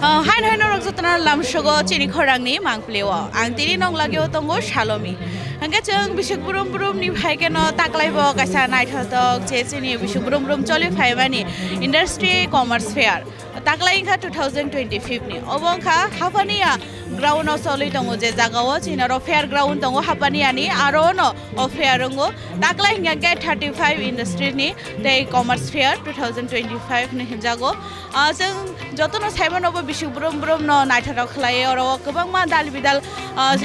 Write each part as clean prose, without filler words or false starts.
Hai hai norok jotana lamshogo Chini Khorang ni mangplewa. Ang tini nong lagyo tongo Shalomi. Angga chung bisuk burum burum ni Phaikha no taklaibo kaisa naithotok che Chini bisuk burum burum choli phaibani Industry Commerce Fair. Taklai kha 2025 ni. Obong kha hapania ground no soli tongo je jagao Chini ro fair ground tongo hapania ni aro no o fair ngo taklai ngga 35 industry ni the Commerce Fair 2025 ni jago. Chung jotono saimon obo bisuk burum burum no naithotok khlai oro gobang ma dal bidal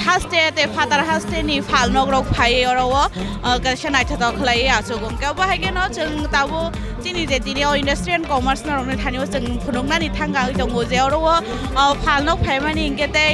haste te fatar haste ni falnog rok phai oro kaisa naithotok khlai asogong ka bahage no chung tabo Chini je tini industry and commerce no rok ni thani chung phunungna ni thanga tongo je oro falnog phaimani ingete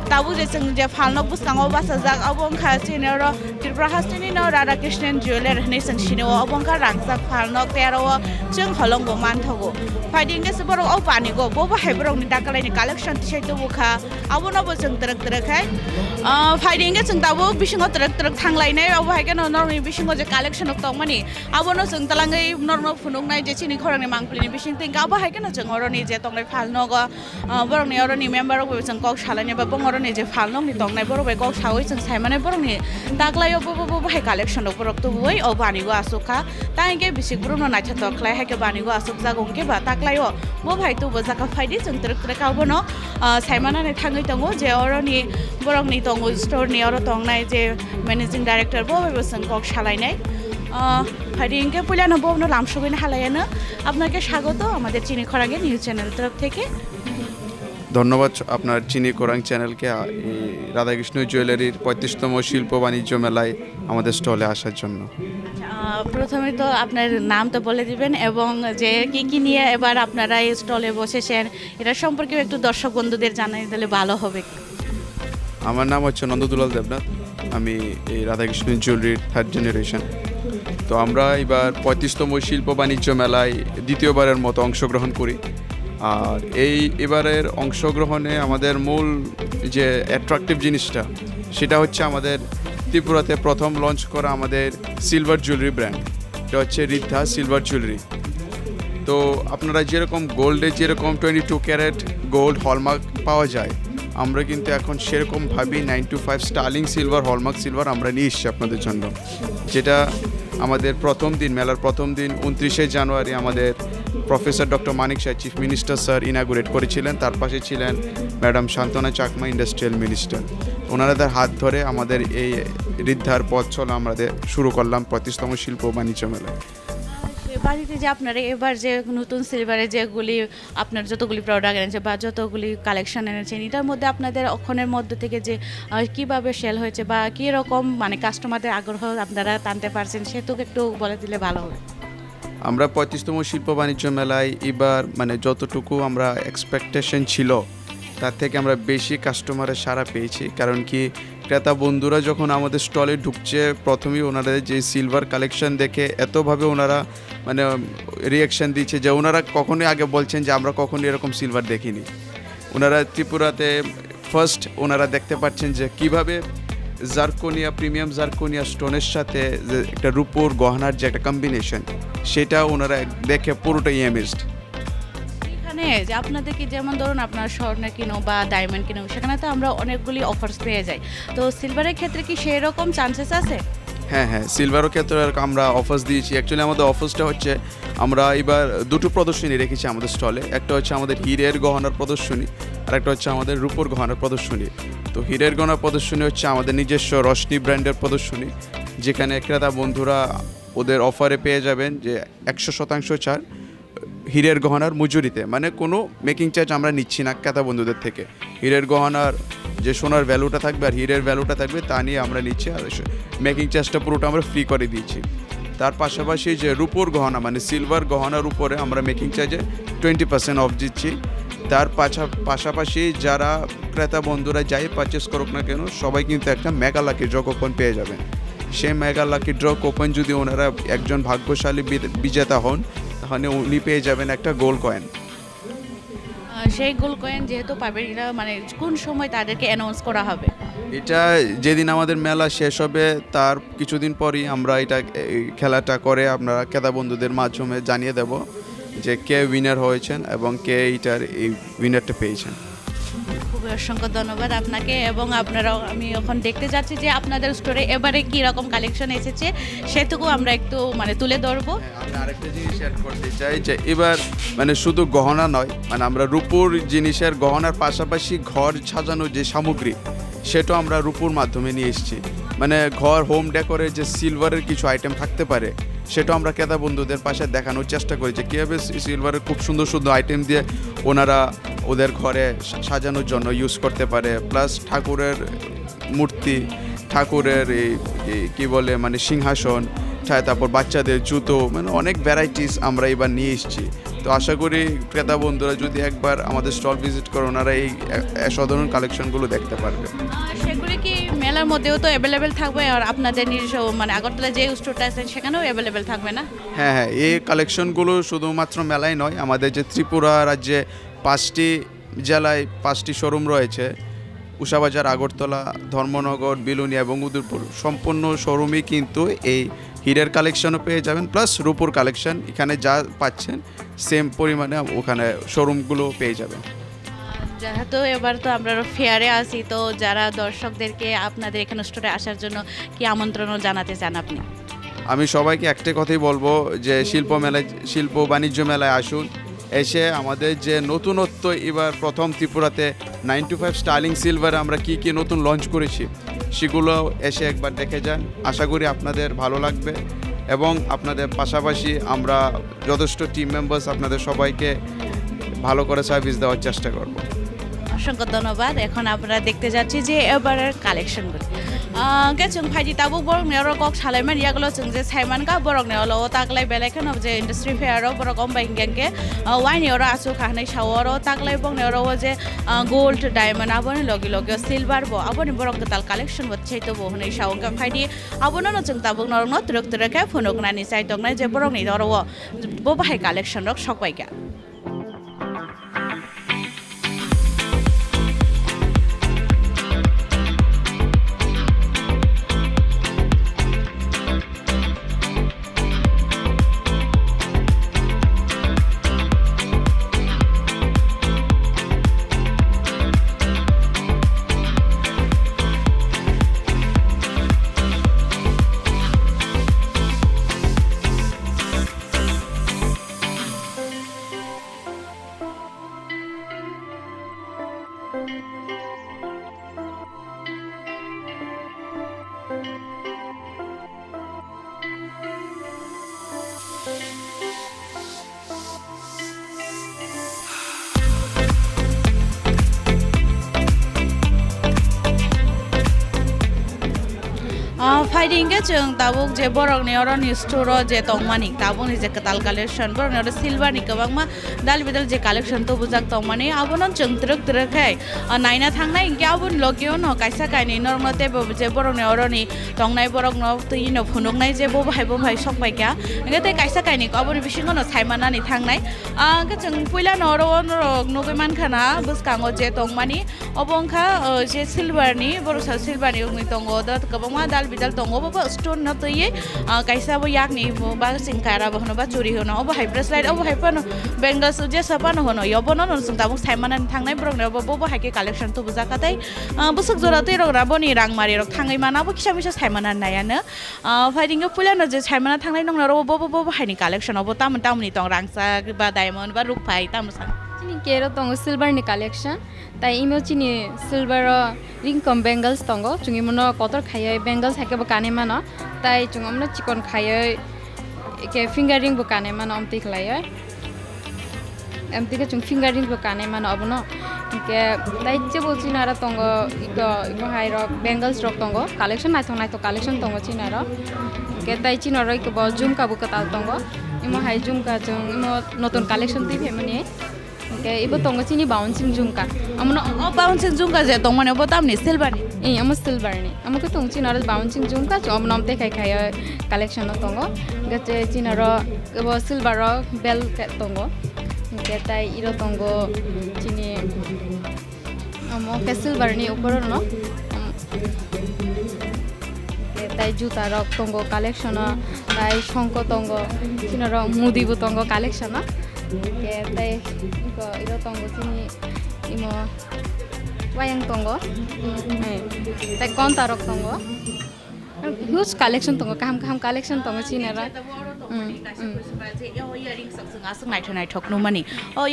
tabu je chung je falnog busango basajak abong kha Chini ro Tripura hasteni no Radhakrishna Jewellery ni chung sino abong ka rangsak falnog tero chung holong bo manthogo Fighting ke seboro au pani go bo hai borong ni dakalai ni collection t-shirt to bukha abo no bo chung trak trak hai fighting ke chung tabo bisingo trak trak thanglai nai abo hai ke no nor ni bisingo je collection ok tong mani abo no chung talangai nor no phunung nai je Chini Khorang ni mangpli ni bising ting abo hai ke no chung oro ni je tong nai phal no go borong ni oro ni member go chung kok shala ni ba bong oro ni je phal no ni tong nai borong be kok sawi chung sai mane borong ni daklai bo hai collection ok borok to boi au pani go asuka tai ke bisik buru no nai chatok klai hai ke bani go asuk jagong ke ba layo bo bhai tu bo jaka phaidi chung trak trak abo no saimana ne thangai tongo je oro ni borong ni tongo store ni oro tong nai je managing director bo bhai bo chung kok shalai nai phaidi inke pula no bo no lamshogin halai na আপনাকে স্বাগত আমাদের চিনি খরাঙ্গে news channel তরফ থেকে ধন্যবাদ আপনার চিনি খরাং চ্যানেলকে রাধাকৃষ্ণ জুয়েলারির 35তম শিল্প বাণিজ্য মেলায় আমাদের স্টলে আসার জন্য প্রথমে তো আপনার নাম তো বলে দিবেন এবং যে কি নিয়ে এবার আপনারা এই স্টলে বসেছেন এটা সম্পর্কে একটু দর্শক বন্ধুদের জানাই দিলে ভালো হবে আমার নাম হচ্ছে নন্দদুলাল দেবনাথ আমি এই রাধাকৃষ্ণ জুয়েলারির থার্ড জেনারেশন তো আমরা এবার 35তম শিল্প বাণিজ্য মেলায় দ্বিতীয়বারের মতো অংশগ্রহণ করি আর এবারের অংশগ্রহণে আমাদের মূল যে অ্যাট্রাকটিভ জিনিসটা সেটা হচ্ছে আমাদের ত্রিপুরাতে প্রথম লঞ্চ করা আমাদের সিলভার জুয়েলারি ব্র্যান্ড এটা হচ্ছে রিদ্ধা সিলভার জুয়েলারি তো আপনারা যেরকম গোল্ডে যেরকম 22 ক্যারেট গোল্ড হলমার্ক পাওয়া যায় আমরা কিন্তু এখন সেরকমভাবে 925 স্টার্লিং সিলভার হলমার্ক সিলভার আমরা নিয়ে এসেছি আপনাদের জন্য যেটা আমাদের প্রথম দিন মেলার প্রথম দিন 29শে জানুয়ারি আমাদের professor doctor Manik Saha chief minister sir inaugurate করেছিলেন তার পাশে ছিলেন madam Santana Chakma industrial minister ওনাদের হাত ধরে আমাদের এই রিদ্ধার পথ চলা আমাদের শুরু করলাম 35তম শিল্প বাণিজ্য মেলা বাড়িতে যে আপনারা এবার যে নতুন সিলভারে যেগুলি আপনার যতগুলি প্রোডাক্ট এনেছে বা যতগুলি কালেকশন এনেছেন এটার মধ্যে আপনাদের অক্ষণের মধ্যে থেকে যে কিভাবে সেল হয়েছে বা কী রকম মানে কাস্টমারদের আগ্রহ আপনারা টানতে পারছেন সেটুকু একটু বলে দিলে ভালো হবে আমরা 35তম শিল্প বাণিজ্য মেলায় এবার মানে যতটুকু আমরা এক্সপেকটেশন ছিল তার থেকে আমরা বেশি কাস্টমারের সাড়া পেয়েছি কারণ কি ক্রেতা বন্ধুরা যখন আমাদের স্টলে ঢুকছে প্রথমেই ওনাদের যে সিলভার কালেকশন দেখে এতভাবে ওনারা মানে রিয়াকশান দিচ্ছে যে ওনারা কখনোই আগে বলছেন যে আমরা কখনোই এরকম সিলভার দেখিনি ওনারা ত্রিপুরাতে ফার্স্ট ওনারা দেখতে পাচ্ছেন যে কিভাবে জারকোনিয়া প্রিমিয়াম জারকোনিয়া স্টোনের সাথে যে একটা রূপোর গহনার যে একটা কম্বিনেশন সেটা ওনারা দেখে পুরোটাই অ্যামেজড যে আপনাদের কি যেমন ধরুন আপনার স্বর্ণ কিনো বা ডায়মন্ড কিনো সেখানে তো আমরা অনেকগুলি অফার্স পেয়ে যাই তো সিলভারের ক্ষেত্রে কি সেই রকম চান্সেস আছে হ্যাঁ সিলভারের ক্ষেত্রে আমরা অফার্স দিয়েছি অ্যাকচুয়ালি আমাদের অফার্সটা হচ্ছে আমরা এবার দুটো প্রদর্শনী রেখেছি আমাদের স্টলে একটা হচ্ছে আমাদের হীরের গহনার প্রদর্শনী আর একটা হচ্ছে আমাদের রূপোর গহনার প্রদর্শনী তো হীরের গহনার প্রদর্শনী হচ্ছে আমাদের নিজস্ব রশনি ব্র্যান্ডের প্রদর্শনী যেখানে ক্রেতা বন্ধুরা ওদের অফারে পেয়ে যাবেন যে 100% ছাড় হীরের গহনার মজুরিতে মানে কোনো মেকিং চার্জ আমরা নিচ্ছি না ক্রেতা বন্ধুদের থেকে হীরের গহনার যে সোনার ভ্যালুটা থাকবে আর হীরের ভ্যালুটা থাকবে তা নিয়ে আমরা নিচ্ছি আর মেকিং চার্জটা পুরোটা আমরা ফ্রি করে দিয়েছি তার পাশাপাশি যে রূপোর গহনা মানে সিলভার গহনার উপরে আমরা মেকিং চার্জে 20% অফ দিচ্ছি তার পাশাপাশি যারা ক্রেতা বন্ধুরা যাই পারচেস করুক না কেন সবাই কিন্তু একটা মেগা লাকি ড্র কুপন পেয়ে যাবেন সেই মেগা লাকি ড্র কুপন যদি ওনারা একজন ভাগ্যশালী বিজেতা হন তাহলে উনি পেয়ে যাবেন একটা গোল্ড কয়েন সেই গোল্ড কয়েন যেহেতু পাবেন এটা মানে কোন সময় তাদেরকে অ্যানাউন্স করা হবে এটা যেদিন আমাদের মেলা শেষ হবে তার কিছুদিন পরই আমরা এটা খেলাটা করে আপনারা ক্রেতা বন্ধুদের মাধ্যমে জানিয়ে দেব যে কে উইনার হয়েছেন এবং কে এইটার এই উইনারটা পেয়েছেন। খুবই অসংখ্য ধন্যবাদ আপনাকে এবং আপনারাও আমি এখন দেখতে যাচ্ছি যে আপনাদের স্টোরে এবারে কী রকম কালেকশন এসেছে সেটুকু আমরা একটু মানে তুলে ধরবো। আমি আরেকটা জিনিস অ্যাড করতে চাই যে এবার মানে শুধু গহনা নয়, মানে আমরা রূপোর জিনিসের গহনার পাশাপাশি ঘর সাজানোর যে সামগ্রী সেটাও আমরা রূপোর মাধ্যমে নিয়ে এসেছি। মানে ঘর হোম ডেকোরের যে সিলভারের কিছু আইটেম থাকতে পারে সেটাও আমরা ক্রেতা বন্ধুদের পাশে দেখানোর চেষ্টা করি যে কীভাবে সিলভারের খুব সুন্দর সুন্দর আইটেম দিয়ে ওনারা ওদের ঘরে সাজানোর জন্য ইউজ করতে পারে। প্লাস ঠাকুরের মূর্তি, ঠাকুরের এই কী বলে মানে সিংহাসন, তারপর বাচ্চাদের জুতো, মানে অনেক ভ্যারাইটিস আমরা এবার নিয়ে এসেছি। তো আশা করি ক্রেতা বন্ধুরা যদি একবার আমাদের স্টল ভিজিট করে ওনারা এই সাধারণ কালেকশনগুলো দেখতে পারবে। সেগুলি কি মেলার মধ্যেও তো অ্যাভেলেবেল থাকবে আর আপনাদের নিজস্ব মানে আগরতলা যে স্টোরটা আছে সেখানেও অ্যাভেলেবেল থাকবে না? হ্যাঁ হ্যাঁ, এই কালেকশনগুলো শুধুমাত্র মেলায় নয়, আমাদের যে ত্রিপুরা রাজ্যে 5টি জেলায় 5টি শোরুম রয়েছে, উষাবাজার, আগরতলা, ধর্মনগর, বিলুনিয়া এবং উদয়পুর, সম্পূর্ণ শোরুমই কিন্তু এই হীরের কালেকশনও পেয়ে যাবেন। প্লাস রূপোর কালেকশন এখানে যা পাচ্ছেন সেম পরিমাণে ওখানে শোরুমগুলো পেয়ে যাবেন। যেহেতু এবার তো আমরা ফেয়ারে আছি, তো যারা দর্শকদেরকে আপনাদের এখানে স্টোরে আসার জন্য কি আমন্ত্রণও জানাতে চান আপনি? আমি সবাইকে একটা কথাই বলবো যে শিল্প বাণিজ্য মেলায় আসুন, এসে আমাদের যে নতুনত্ব এবার প্রথম ত্রিপুরাতে 925 স্টার্লিং সিলভার আমরা কি কি নতুন লঞ্চ করেছি সেগুলো এসে একবার দেখে যান। আশা করি আপনাদের ভালো লাগবে এবং আপনাদের পাশাপাশি আমরা যথেষ্ট টিম মেম্বার্স আপনাদের সবাইকে ভালো করে সার্ভিস দেওয়ার চেষ্টা করব। অসংখ্য ধন্যবাদ। এখন আমরা দেখতে যাচ্ছি যে এবারের কালেকশনগুলো जों फाइदि ताबो बरक नेरो कक सालायमान यागलो जों जे साइमान का बरक नेलो ताकलाय बेलेखन जे इंडस्ट्री फेयारो बरक कम बाइंगेंके वाइन नेरो आसु खाने सावरो ताकलाय बक नेरो जे गोल्ड डायमंड आबोनि लगे लगे सिल्वर बो आबोनि बरक कताल कलेक्शन बच्चैतो बो हनै सावंगा फाइदि आबोनो न जों ताबो नरनो तुरक तुरके फनोगनानि साइतंनाय जे बरक नि दरो बो बाहाय कलेक्शन रक सकबायगा। फाइदिंगे जों ताबुक जे बरकनि अरनि स्टोर जे तंगमानि ताबुनि जे कताल कलेक्शन बरकनि अर सिल्वरनि गोबांमा दाल बिदाल जे कलेक्शन तो बुजाक तंगमानि आबोनो जों तुरक तुरकै नायना थांनाय इंके आबोन लगियो न कायसा कायनि नरमते जे बरकनि अरनि तंगनाय बरक न तयिनो फुनुगनाय जे बहाय सकबायका इंगे कायसा कायनि आबोनि बिसिङो न सायमानानि थांनाय के जों पहिला नरो नगै मानखाना बुसकाङो जे तंगमानि अबंखा जे सिल्वरनि बरसा सिल्वरनि तंगो the गोबांमा dal Bidal तंगो Baba stone न तयै कायसा बो याकनि बा सिंकारा बहनो बा चुरि होनो अब हाइ ब्रेसलाइट अब हाइ पानो बेंगल्स जे सपानो होनो यबनो न जों ताबुक सायमानानि थांनाय ब्रगनो बो हाइके कलेक्शन तो बुजाकातै बुसुक जरा तै रगरा बनि रांमारि रक थाङै मानाबो खिसा मिसा सायमानानि नायानो फाइदिंगे पुलानो जे सायमाना थांनाय नंनो बो हाइनि कलेक्शन अब तामनि तं रांसा बा डायमंड बा रुपाइ तामसा Chini kero tongo silver ni collection. Tai imo chini silver ring com bangles tongo. Chungi mono kotor khayai bangles hake bokane mano. Tai chungam no chicken khayai ke finger ring bokane mano amti khlayai. Amti ke chung finger ring bokane mano abono. Ke tai che bolchi nara tongo iko high rock bangles rock tongo. Collection nai to collection tongo chinaro. Ke tai chinaro iko bo zoom ka bukatal tongo. Imo high zoom ka chung imo notun collection ti phemani. Okay, ibu tongo chini bouncing jumka. Amono bouncing jumka je tong mane botam ni silver ni. Amo silver ni. Amo ko tong chini aro bouncing jumka jo am namte khai collection no tongo. Gache chini aro ibu silver ro bell tongo. Getai iro tongo chini amo ke silver ni upor no. Getai juta ro tongo collection no. Tai shonko tongo chini aro mudi bu tongo collection no. ke tai ko iro tongo chini imo wayang tongo tai konta rok tongo huge collection tongo kam collection tongo chini ra earrings sang nai thok nu mani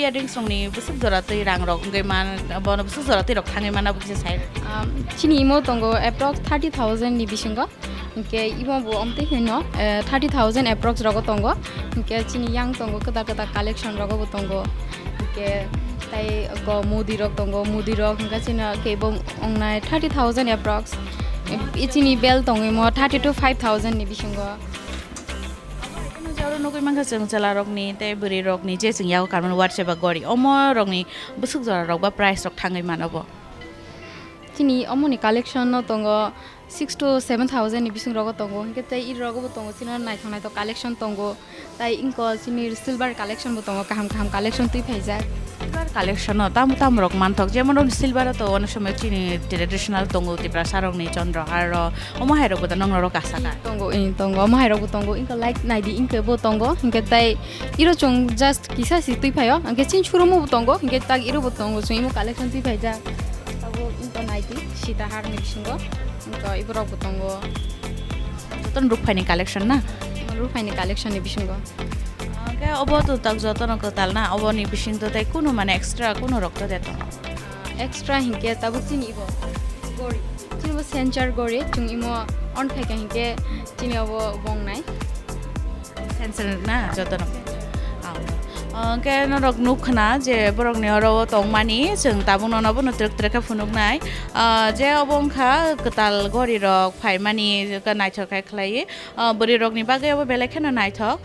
earrings song ni busuk jora tei rang rok ngai man bon busuk jora tei rok thangai mana bukse side chini imo tongo approx 30,000 ni bisingo ke imo bo omte heno 30,000 approx rogo tongo ke chini yang tongo kata collection rogo bo tongo ke tai go mudi rok tongo mudi rok nga china ke bong ongnai 30,000 approx chini bel tongo imo 30 to 5,000 ni bisingo jaro nokoi mangka jeng jala rok ni tei buri rok ni je jeng yaw karman whatsapp gori omo rok ni busuk jora rok ba price rok thangai manabo chini omo ni collection no tongo 6 to 7,000 ni bising rogo tongo ke tai ir rogo bo tongo china nai thonai to collection tongo tai inko chini silver collection bo tongo kaham collection tui phaijak silver collection no tam rok manthok jemon silver to onak somoy chini traditional tongo Tripura sarong ni chandra aro omo hai rok bo nong rok asaka tongo omo hai rok bo tongo inko like nai di inko bo tongo inke tai iro chong just kisa si tui phayo anke chin churumo bo tongo inke tag iro bo tongo chung imo collection tui phaijak tabo inko nai di sita har ni bisingo inko iborok bo tongo ton ruk phani collection na ruk phani collection ni bisingo ke obo to tak joton Kwtal na obo ni bising to tai kuno mane extra kuno rok to deto extra hinke tabu chini ibo gori chini bo center gori chung imo on Phaikha hinke chini obo bong nai sensor na joton ke no rok nukhna je borok ni oro tongmani jeng tabung no no trek trek phunuk nai je obongkha Kwtal gori rok phaimani ka naithok khai khlai buri rok ni bagai obo belai khena naithok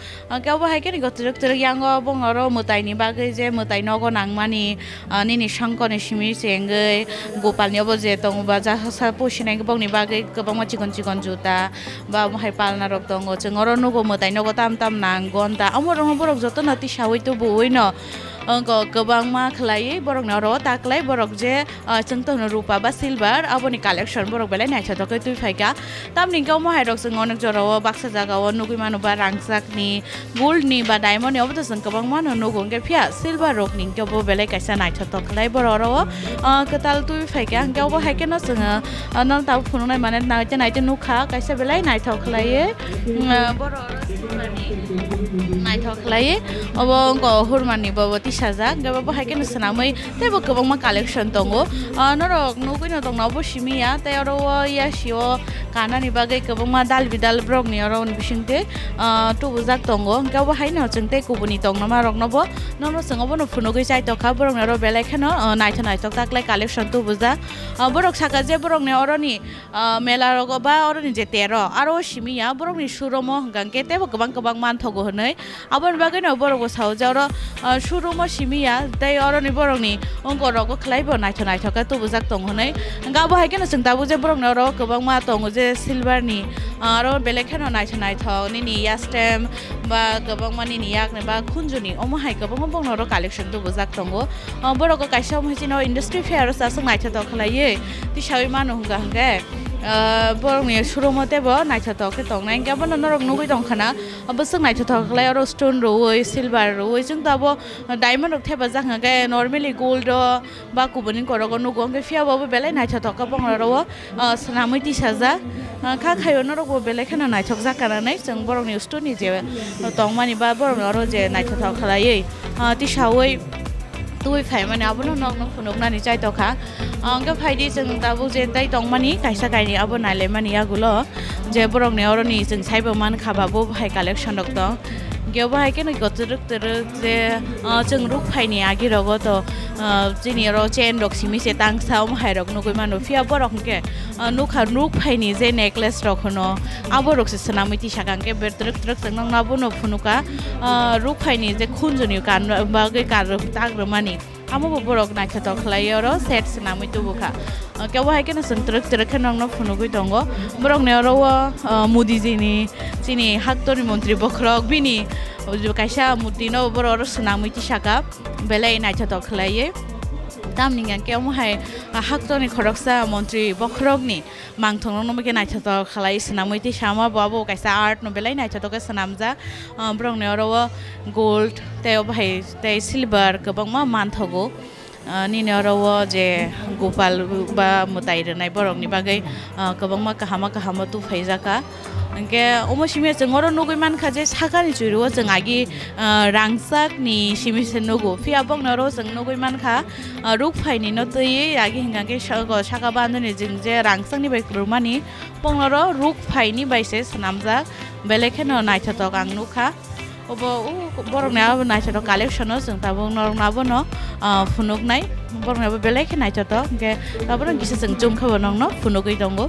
ke obo hai ke ni trek trek yang obong oro mutai ni bagai je mutai nogo nangmani nini shangko ni simi sengai gopal ni obo je tong ba ja sa posinai bong ni bagai kobang ma chikon juta ba hai palna rok tongo jeng oro nogo mutai nogo tam nang gonta amor borok joto nati sawai to boino angko kobang ma khlai borok na ro taklai borok je chengtong rupa ba silver aboni collection borok belai nai cha tokai tui Phaikha tamni gaw ma hai rok jeng onek jora o baksa jaga o nugui manu ba rangsak ni gold ni ba diamond ni obo to jeng kobang ma no nugo nge phia silver rok ni ke bo belai kaisa nai cha toklai borok ro Kwtal tui Phaikha gaw bo hai ke no jeng non ta phunu nai mane nai te nukha kaisa belai nai toklai borok ro silver ni nai toklai obo angko hurmani bo sajak gaba bo hai ke no sanamai tebo kobang ma collection tongo norok nugui no tong bo simia tai oro ya sio kana ni bagai kobang ma dal bidal brok ni oro bisingte to bujak tongo gaba hai no jengte kubuni tong na ma rok no bo no sengo bo no phunogui chai to kha borok ne ro belai khano nai tok taklai collection to buja borok saka je borok ne oro ni mela rogo ba oro ni je tero aro simia borok ni suromo gangke tebo kobang man thogo honai abon bagai no borok bo sauja oro suromo simia dai oro ni borok ni ongko rogo khlai bo nai thok ka to bujak tong honai gabo hai ke no sing tabu je borok ne ro kobang ma tongo je silver ni aro belai khano nai thok ni ya stem ba kobang ma ni yak ne ba khunjuni omo hai kobang bong no ro collection to bujak tongo borok ko kaisa mo hino industry fair sa sing nai thok khlai ti shawi manu hanga borok ni suromo tebo nai thok ke tong nai gabo no rok nugui tong khana abo sing nai thok khlai aro stone roi silver roi jeng tabo diamond rok theba jang ga normally gold ba kubuni korogo nugo nge fia bo belai nai thok ka bong ro sanamui ti saja kha khayo no rok bo belai khana nai thok jakana nai jeng borok ni stone ni je tongmani ba borok ro je nai thok khlai ti sawai tui phaimani abono nok phunoknani chai to kha angka phaidi jeng tabu je tai tongmani kaisa kaini abo naile mani agulo je borok ne oro ni jeng saibo man khaba bo hai collection rok to gyoba hai ke no gotruk je jeng ruk phaini agi rogo to chini ro chain rok simi se tang saum hai rok nugui manu fia borok ke nukha ruk phaini je necklace rok no abo rok se sanamui ti sakang ke bertruk jeng nang nabu no phunuka ruk phaini je khunjuni kan ba ge kar tak romani amo bo borok nai thok khlai oro set sanamui tu bukha kewa hai ke no sung truk khanong no phunugui tongo borok ne oro modi jini chini haktori mantri bokrok bini kaisa muti no borok sanamui ti saka belai nai thok khlai tamni ngan ke mohai haktoni khoroksa mantri bokrogni mangthong no meke naithato khalai snamoi ti sama babo kaisa art no belai naithato ka snamja brong ne oro gold te bhai te silver gobang ma manthogo ni ne oro je gopal ba mutai renai borong ni bagai gobang ma kahama tu phaijaka angke omo simi jengoro nugui mankha je sakani churo jeng agi rangsak ni simi se nugu fia bong noro jeng nugui mankha ruk phaini no tei agi hinga ke saka bandoni jeng je rangsak ni bai kurmani bong noro ruk phaini bai se sanamja belekhe no naithatok ang nukha obo borong na naithatok collection no jeng tabong norong nabo no funuk nai borong na belekhe naithatok angke tabong gisa jeng jum khabo nong no funugui tongo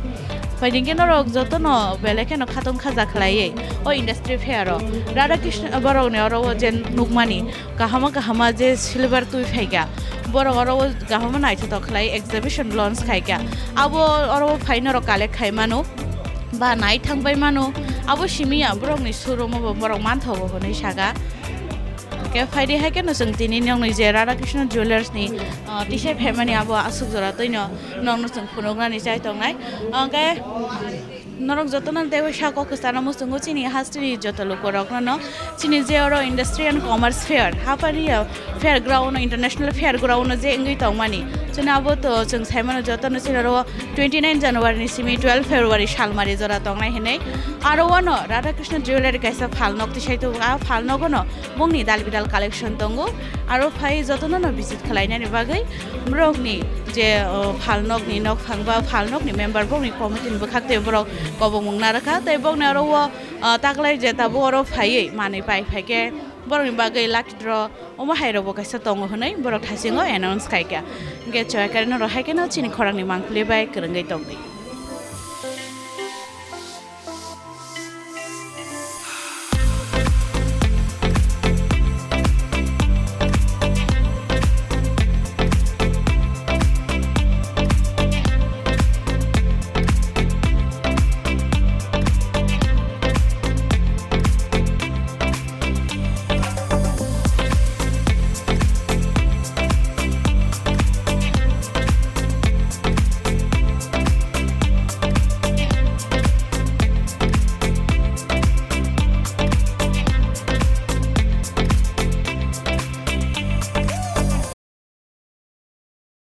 Paidingke norok joto no beleke no khatom khaja khlaiye o industry fair o Radhakrishna borok ne oro jen nukmani kahama je silver tui phaika borok oro kahama naithato khlai exhibition launch khaika abo oro phaino ro collect khaimano ba nai thangbai mano abo simia borok ni suromo borok manthobo honai saga ke faidi hai ke no sung tini nyong ni je Radhakrishna Jewellers ni tisha family abo asuk jora toino nong no sung phunogna ni chai tongnai ke norok jotona dewe shako khustana musungu chini hastri jotolo korokna no chini je oro industry and commerce fair hapari fair ground international fair ground je ngui tongmani chuna abo to chung saimano jotona chiro 29 January ni simi 12 February salmari jora tongnai henai aro ono Radhakrishna Jewellery kaisa phalnok tisai to phalnogo no bongni dalbidal collection tongo aro phai jotona no visit khlaina ni bagai brok ni je phalnok ni nok phangba phalnok ni member bongni committee bo khakte brok kobong mungna rakha tai bong na ro taklai je ta boro phai mani pai phaike borong ni bagai lucky draw omo hairo bo kaisa tongo honai borok thasingo announce khaika ge choy karino ro haike no chini khorang ni mangpli bai krangai tongi